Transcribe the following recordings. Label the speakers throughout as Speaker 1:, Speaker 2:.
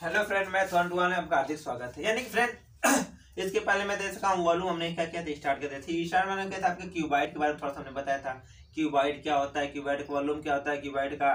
Speaker 1: Hello friend, मैं थॉन में आपका हार्दिक स्वागत है। यानी कि फ्रेंड इसके पहले मैं दे सका हूँ वॉल्यूम हमने क्या किया था, स्टार्ट करते थे। स्टार्ट मैंने क्या था आपके क्यूबाइट के बारे में थोड़ा सा हमने बताया था। क्यूबाइट क्या होता है, क्यूबाइट का वॉल्यूम क्या होता है, क्यूबाइट का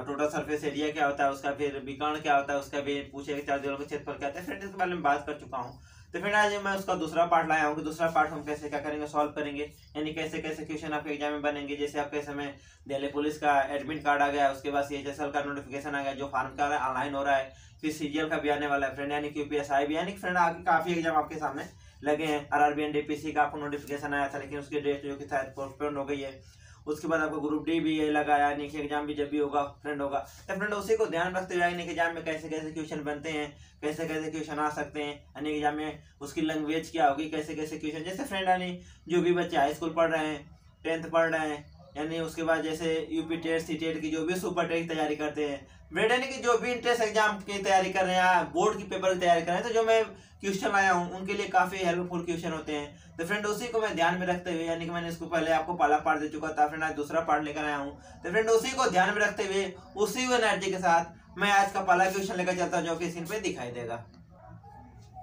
Speaker 1: टोटल सरफेस एरिया क्या होता है, उसका फिर विकर्ण क्या होता है, उसका भी पूछे चार दीवारों का क्षेत्रफल क्या होता है। फ्रेंड इसके बारे में बात कर चुका हूँ। तो फिर आज मैं उसका दूसरा पार्ट लाया हूँ कि दूसरा पार्ट हम कैसे क्या करेंगे, सॉल्व करेंगे। यानी कैसे कैसे क्वेश्चन आपके एग्जाम में बनेंगे। जैसे आपके समय दिल्ली पुलिस का एडमिट कार्ड आ गया, उसके बाद CHSL का नोटिफिकेशन आ गया, जो फार्म का ऑनलाइन हो रहा है। फिर CGL का भी आने वाला है फ्रेंड, यानी कि UPSI भी। यानी कि फ्रेंड आपके काफी एग्जाम आपके सामने लगे हैं। RRB NTPC का आपको नोटिफिकेशन आया था, लेकिन उसकी डेट जो कि शायद पोस्टपोन हो गई है। उसके बाद आपको ग्रुप डी भी ये लगा, यानी कि एग्जाम भी जब भी होगा फ्रेंड होगा, तो फ्रेंड उसी को ध्यान रखते हुए यानी कि एग्जाम में कैसे कैसे क्वेश्चन बनते हैं, कैसे कैसे क्वेश्चन आ सकते हैं, यानी एग्जाम में उसकी लैंग्वेज क्या होगी, कैसे कैसे क्वेश्चन। जैसे फ्रेंड यानी जो भी बच्चे हाई स्कूल पढ़ रहे हैं, 10th पढ़ रहे हैं, यानी उसके बाद जैसे यूपी टेट CTET की जो भी सुपर टेट की तैयारी करते हैं, वेट यानी कि जो भी इंट्रेंस एग्जाम की तैयारी कर रहे हैं, बोर्ड की पेपर की तैयारी कर रहे हैं, तो जो मैं क्वेश्चन लाया हूँ उनके लिए काफी हेल्पफुल क्वेश्चन होते हैं। तो फ्रेंड उसी को मैं ध्यान में रखते हुए, यानी कि मैंने इसको पहले आपको पहला पार्ट दे चुका था, फ्रेंड आज दूसरा पार्ट लेकर आया हूँ। तो फ्रेंड उसी को ध्यान में रखते हुए, उसी एनर्जी के साथ मैं आज का पहला क्वेश्चन लेकर चलता हूँ, जो कि स्क्रीन पे दिखाई देगा।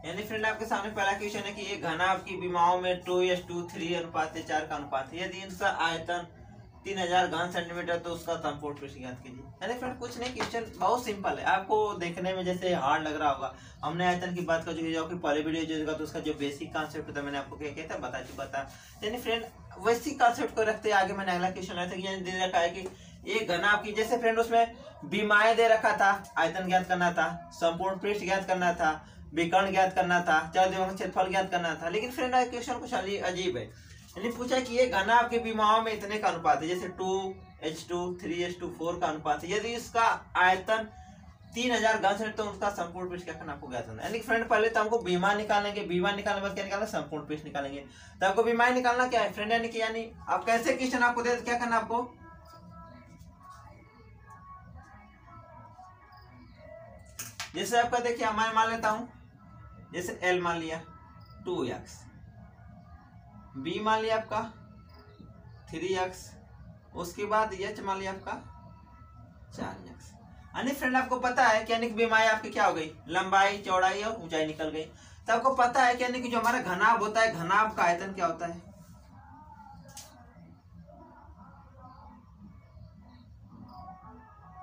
Speaker 1: यानी फ्रेंड आपके सामने पहला क्वेश्चन है कि एक घना आपकी विमाओं में 2:3 अनुपात 4 का अनुपात है। यदि इसका आयतन 3000 घन सेंटीमीटर तो उसका संपूर्ण पृष्ठ ज्ञात कीजिए। यानी फ्रेंड कुछ नहीं, क्वेश्चन बहुत सिंपल है। आपको देखने में जैसे हार्ड लग रहा होगा। हमने आयतन की बात कर चुकी है, पहले वीडियो जो होगा तो उसका जो बेसिक कॉन्सेप्ट था मैंने आपको क्या कहता था बता चुका था। यानी फ्रेंड वैसी कॉन्सेप्ट को रखते आगे मैंने अगला क्वेश्चन आया था कि दे रखा है कि एक घना आपकी, जैसे फ्रेंड उसमें विमाएं दे रखा था, आयतन ज्ञात करना था, संपूर्ण पृष्ठ ज्ञात करना था, विकर्ण ज्ञात करना था, चार दीवारों का क्षेत्रफल ज्ञात करना था। लेकिन फ्रेंड क्वेश्चन कुछ अजीब है। यानी पूछा कि ये घना आपके विमाओं में इतने का अनुपात है, जैसे 2:2 3:4 का अनुपात है। यदि इसका आयतन 3000 घन सेंटीमीटर तो उसका संपूर्ण पृष्ठ क्या करना आपको ज्ञात करना है। यानी फ्रेंड पहले तो हमको विमा निकालेंगे, विमा निकालने के बाद क्या निकालना, संपूर्ण पृष्ठ निकालेंगे। तो आपको विमा निकालना क्या है फ्रेंड, यानी कि यानी आप कैसे क्वेश्चन आपको दे क्या करना आपको, जैसे आपका देखिए मैं मान लेता हूं, जैसे L मान लिया 2x, B मान लिया आपका 3x, उसके बाद H मान लिया आपका 4x। यानी फ्रेंड आपको पता है कि यानी कि बीमारी आपकी क्या हो गई, लंबाई चौड़ाई और ऊंचाई निकल गई। तो आपको पता है कि यानी कि जो हमारा घनाभ होता है, घनाभ का आयतन क्या होता है,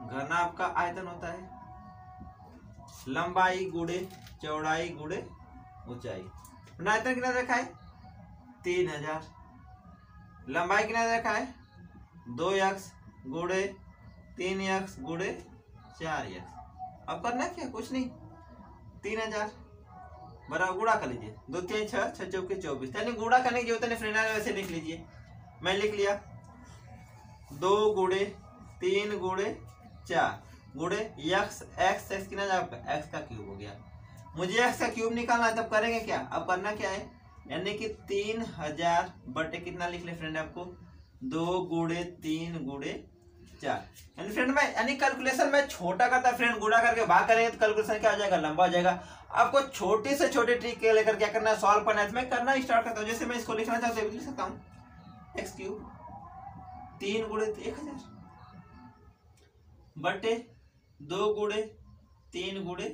Speaker 1: घनाभ का आयतन होता है लंबाई गुणे चौड़ाई गुणे ऊंचाई। आयतन कितना देखा है 3000, लंबाई कितना देखा है 2x गुणे 3x गुणे 4x। अब करना क्या, कुछ नहीं, 3000 बराबर गुणा कर लीजिए, 2 3 6 6 चौके 24। यानी गुणा करने की जरूरत नहीं फ्रेंड, वैसे लिख लीजिए। मैं लिख लिया 2 गुणे 3 गुणे 4 गुणे x कितना आपका x का क्यूब हो गया। मुझे x का क्यूब निकालना है, तब करेंगे क्या, अब करना क्या है, यानी कि 3000 बटे कितना लिख ले फ्रेंड आपको 2 गुणे 3 गुणे 4। यानी फ्रेंड मैं यानी कैलकुलेशन में छोटा करता है फ्रेंड, गुणा करके भाग करेंगे तो कैलकुलेशन क्या हो जाएगा, लंबा हो जाएगा। आपको छोटी से छोटी ट्रिक के लेकर क्या करना है, सॉल्व करना है। तो मैं करना स्टार्ट करता हूँ। जैसे मैं इसको लिखना चाहता हूँ लिख सकता हूँ x क्यूब 3 गुणे 1000 बटे 2 गुणे 3 गुणे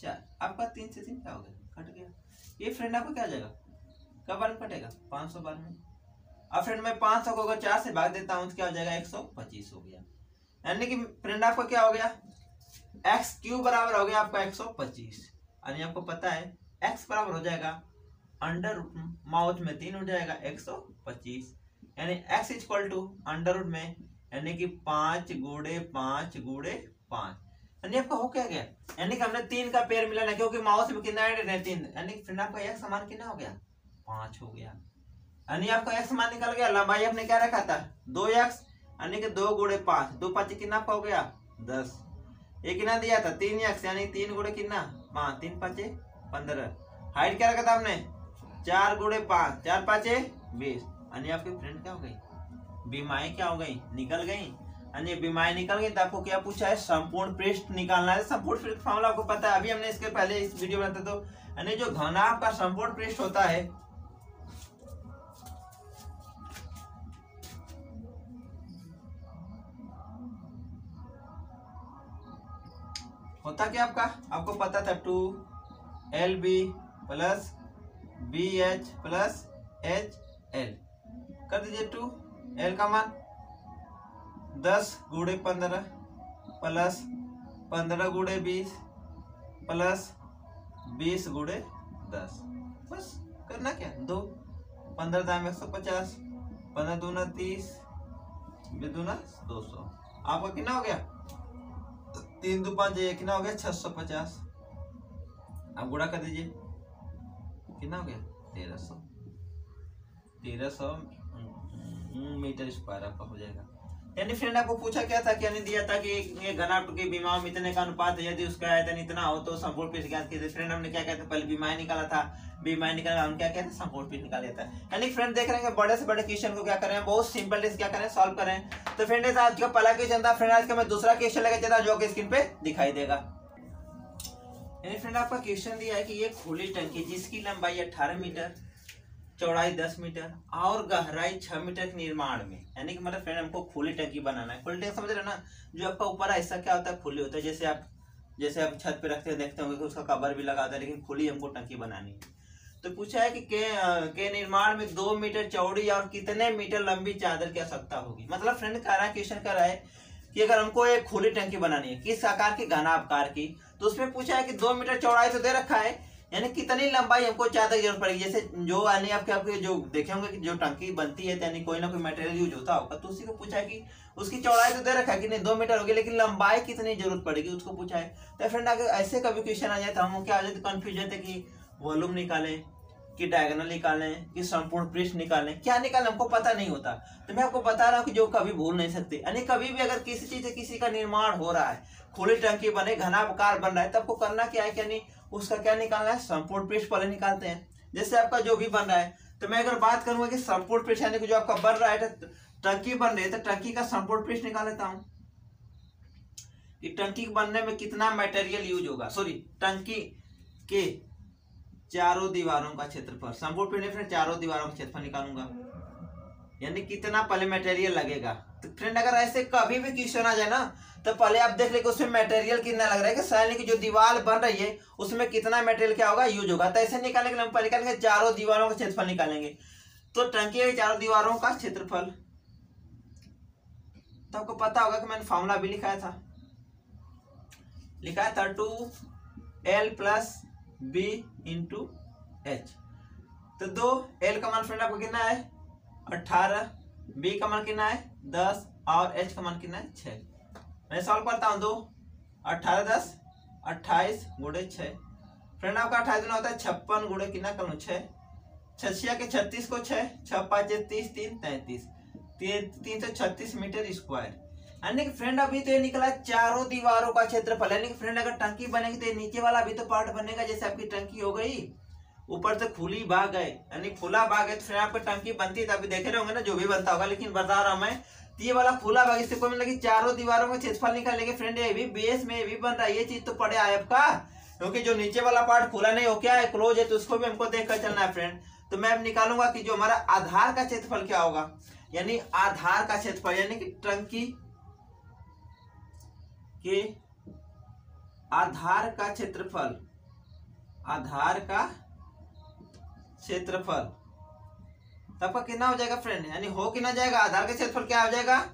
Speaker 1: 4। आपका 3 से 3 क्या हो गया, कट गया। ये फ्रेंड आपको क्या आ जाएगा, कब बार में कटेगा, 500 बार में। अब फ्रेंड मैं 500 को अगर 4 से भाग देता हूँ तो क्या हो जाएगा, 125 हो गया। यानी कि फ्रेंड आपको क्या हो गया, x क्यूब बराबर हो गया आपका 125। यानी आपको पता है x बराबर हो जाएगा अंडर रूट माउथ में 3 हो जाएगा 125। यानी x equal to under root में यानी कि 5 गुणे 5 गुणे 5। यानी आपका हो क्या गया, यानी कि हमने 3 का पेयर मिला ना, क्योंकि माउथ में कितना ऐड है 3। यानी फ्रेंड आपका x समान कितना हो गया, 5 हो गया। यानी आपका x मान निकल गया। लंबाई आपने क्या रखा था 2x, यानी कि 2 गुणे 5, 2 5 कितना हो गया 10। ये कितना दिया था 3x, यानी 3 गुणे कितना 5, 3 5 15। हाइट क्या रखा था हमने 4 गुणे 5, 4 5 20। यानी आपकी फ्रेंड क्या हो गई, बीमाएं क्या हो गई, निकल गई। यानी बीमाएं निकल गई तो आपको क्या पूछा है, संपूर्ण पृष्ठ निकालना है। संपूर्ण पृष्ठ फॉर्मूला आपको पता है, अभी हमने इसके पहले इस वीडियो में बताया। तो यानी जो घनाभ का संपूर्ण पृष्ठ होता है, होता क्या आपको पता था 2LB plus BH plus HL। कर दीजिए 2L का मान 10 गुणे 15 प्लस 15 गुणे 20 प्लस 20 गुणे 10। बस करना क्या, 2 15 दाम 150, 15 दूना 30, 20 दूना 200। आपका कितना हो गया, 3 दो 5 कितना हो गया 650। आप गुणा कर दीजिए, कितना हो गया 1300 मीटर स्क्वायर आपका हो जाएगा। यानी फ्रेंड आपको पूछा क्या था, यानी दिया था कि ये घनाभ के विमाओं में इतने का अनुपात है, यदि उसका आयतन इतना हो तो संपूर्ण पृष्ठ ज्ञात कीजिए। फ्रेंड हमने क्या कहते हैं, पहले विमाएं निकाला था, विमाएं निकाला, हम क्या कहते हैं संपूर्ण पृष्ठ निकाल लेता है। यानी फ्रेंड देख रहे हैं बड़े से बड़े क्वेश्चन को क्या करें, बहुत सिंपल क्या करें, सॉल्व करें। तो फ्रेंड आज का पहला क्वेश्चन था, फ्रेंड आज का मैं दूसरा क्वेश्चन लेकर चलता जो कि स्क्रीन पे दिखाई देगा। यानी फ्रेंड आपका क्वेश्चन दिया है कि ये खुली टंकी जिसकी लंबाई 18 मीटर, चौड़ाई 10 मीटर और गहराई 6 मीटर के निर्माण में, यानी कि मतलब फ्रेंड हमको खुली टंकी बनाना है। खुली टंकी समझ रहे ना, जो आपका ऊपर ऐसा क्या होता है, खुली होता है, जैसे आप छत पे रखते हैं देखते होंगे कि उसका कवर भी लगा होता है, लेकिन खुली हमको टंकी बनानी है। तो पूछा है कि के निर्माण में 2 मीटर चौड़ी और कितने मीटर लंबी चादर की आवश्यकता होगी। मतलब फ्रेंड कह रहा है, क्वेश्चन कर रहा है कि अगर हमको एक खुली टंकी बनानी है किस आकार की, घनाभकार की, तो उसमें पूछा है कि 2 मीटर चौड़ाई तो दे रखा है, यानी कितनी लंबाई हमको चादर की जरूरत पड़ेगी। जैसे जो यानी आपके जो देखे होंगे कि जो टंकी बनती है यानी कोई ना कोई मटेरियल यूज होता होगा, तो उसी को पूछा है कि उसकी चौड़ाई तो दे रखा है कि नहीं 2 मीटर होगी, लेकिन लंबाई कितनी जरूरत पड़ेगी उसको पूछा है। तो फ्रेंड अगर ऐसे कभी क्वेश्चन आ जाए तो हम क्या आ जाते कंफ्यूजन थे कि वॉल्यूम निकालें कि डायगोनल निकालें कि संपूर्ण पृष्ठ निकालें, क्या निकालें हमको पता नहीं होता। तो मैं आपको बता रहा हूँ कि जो कभी भूल नहीं सकते, यानी कभी भी अगर किसी चीज से किसी का निर्माण हो रहा है, खुली टंकी बने, घनाभकार बन रहा है, तो आपको करना क्या है कि यानी उसका क्या निकालना है, संपूर्ण पृष्ठ पहले निकालते हैं। जैसे आपका जो भी बन रहा है, तो मैं अगर बात करूंगा कि संपूर्ण पृष्ठ यानी कि जो आपका बन रहा है, टंकी बन रही है, तो टंकी का संपूर्ण पृष्ठ निकाल लेता हूं कि टंकी बनने में कितना मटेरियल यूज होगा। सॉरी, टंकी के चारों दीवारों का क्षेत्रफल, संपूर्ण पृष्ठ में चारों दीवारों का क्षेत्रफल निकालूंगा, यानी कितना पहले मटेरियल लगेगा। तो फ्रेंड अगर ऐसे कभी भी क्वेश्चन आ जाए ना, तो पहले आप देख ले कि उसमें मटेरियल कितना लग रहा है, कि यानी कि जो दीवार बन रही है उसमें कितना मटेरियल क्या होगा, यूज होगा। तो ऐसे निकालेंगे, हम पहले निकालेंगे चारों दीवारों का क्षेत्रफल निकालेंगे। तो टंकी के चारों दीवारों का क्षेत्रफल, तो आपको पता होगा कि मैंने फॉर्मूला भी लिखाया था 2L plus B into H। तो 2L का मान फ्रेंड आपको कितना है 18, B का मान कितना है 10 और H का मान कितना है 6। मैं सॉल्व करता हूँ, 2 18 10 28 गुणे 6। फ्रेंड आपका 28 गुना होता है 56 गुणे कितना करूँ 6, 6 के 36 को 6, 6 5 30 3 33, 336 मीटर स्क्वायर। यानी कि फ्रेंड अभी तो ये निकला चारों दीवारों का क्षेत्रफल। यानी कि फ्रेंड अगर टंकी बनेगी तो नीचे वाला भी तो पार्ट बनेगा, जैसे आपकी टंकी हो गई ऊपर से खुली भाग है, यानी खुला भाग है, तो फिर आपकी टंकी बनती है, तभी देखे होंगे ना जो भी बनता होगा। लेकिन बता रहा मैं, ये वाला खुला भाग, इससे कोई मतलब कि चारों दीवारों में क्षेत्रफल निकालेंगे। फ्रेंड ये भी बेस में ये भी बन रहा है, ये चीज तो पड़े आए आपका, क्योंकि जो नीचे वाला पार्ट खुला नहीं हो क्या है, क्लोज है, तो उसको भी हमको देख कर चलना है फ्रेंड। तो मैं अब निकालूंगा कि जो हमारा आधार का क्षेत्रफल क्या होगा, यानी आधार का क्षेत्रफल, यानी कि टंकी के आधार का क्षेत्रफल, आधार का क्षेत्रफल आपका कितना हो जाएगा फ्रेंड, यानी हो कितना जाएगा, आधार का क्षेत्रफल क्या हो जाएगा,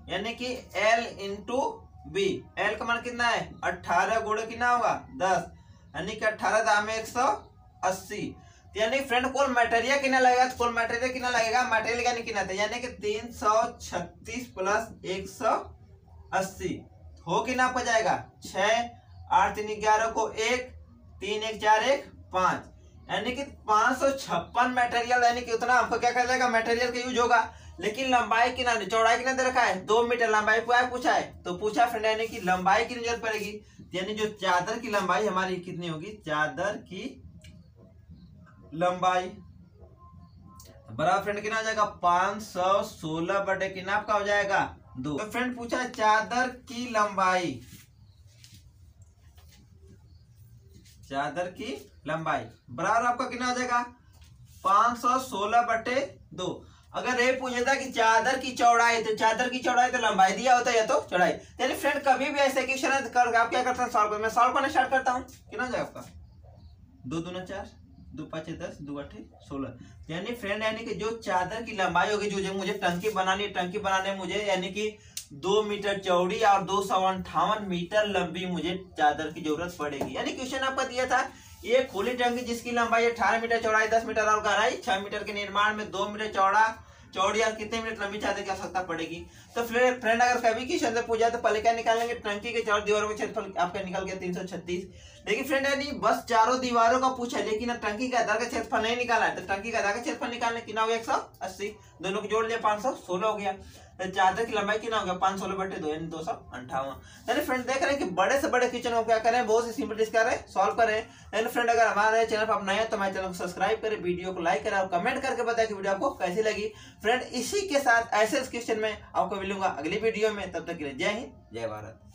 Speaker 1: यानी कि L इंटू B। L का मान कितना है 18 गुणे कितना होगा 10, यानी कि 18 दाम 180। यानी फ्रेंड कुल मटेरियल कितना लगेगा, तो कुल मटेरियल कितना लगेगा, मटेरियल यानी कितना था, यानी कि 336 प्लस 180 हो कितना आपका जाएगा 6 8 3 11 को 1 3 1 4 1 5, यानी कि 556 मटेरियल, यानी कि उतना हमको क्या कर जाएगा मटेरियल का यूज होगा। लेकिन लंबाई कितना, चौड़ाई कितना दे रखा है 2 मीटर, लंबाई पूछा है, तो पूछा फ्रेंड यानी कि लंबाई की जरूरत पड़ेगी, यानी जो चादर की लंबाई हमारी कितनी होगी, चादर की लंबाई बराबर फ्रेंड कितना हो जाएगा 516 बटे कितना आपका हो जाएगा 2। तो फ्रेंड पूछा चादर की लंबाई, चादर की लंबाई बराबर आपका कितना हो जाएगा 516 बटे 2। अगर ये पूछा था कि चादर की चौड़ाई, तो चादर की चौड़ाई तो लंबाई दिया होता है या तो चौड़ाई। यानी फ्रेंड कभी भी ऐसे क्वेश्चन कर आप क्या करते हैं, सॉल्व कर। मैं सॉल्व करना स्टार्ट करता हूँ। कितना जाए आपका 2 दूना 4, 2 5 10, 2 8 16। यानी फ्रेंड यानी कि जो चादर की लंबाई होगी, जो मुझे टंकी बनानी है, टंकी बनाने मुझे यानी कि 2 मीटर चौड़ी और 258 मीटर लंबी मुझे चादर की जरूरत पड़ेगी। यानी क्वेश्चन आपका दिया था ये खुली टंकी जिसकी लंबाई 18 मीटर चौड़ाई 10 मीटर और गहराई 6 मीटर के निर्माण में 2 मीटर चौड़ी और कितने मीटर लंबी चादर की आवश्यकता पड़ेगी। तो फ्रेंड अगर कभी क्वेश्चन से पूछा तो पहले क्या निकालेंगे, टंकी के चारों दीवारों का क्षेत्रफल आपका निकल गया 336। लेकिन फ्रेंड यानी बस चारों दीवारों का पूछा, लेकिन टंकी का आधार का क्षेत्रफल नहीं निकाला है। तो टंकी का आधार का क्षेत्रफल निकालने कितना हो गया 180, दोनों को जोड़ लिया 516 हो गया। तो चादर की लंबाई कितना हो गया 516/2 यानी 258। यानी फ्रेंड देख रहे हैं कि बड़े से बड़े क्वेश्चन को क्या करें, बहुत ही सिंपल डिस्क करें, सॉल्व करें। यानी फ्रेंड अगर हमारे चैनल पर आप नए हैं तो हमारे चैनल को सब्सक्राइब करें, वीडियो को लाइक करें और कमेंट करके बताएं कि वीडियो आपको कैसी लगी। फ्रेंड इसी के साथ ऐसे क्वेश्चन में आपको मिलूंगा अगली वीडियो में, तब तक के लिए जय हिंद जय भारत।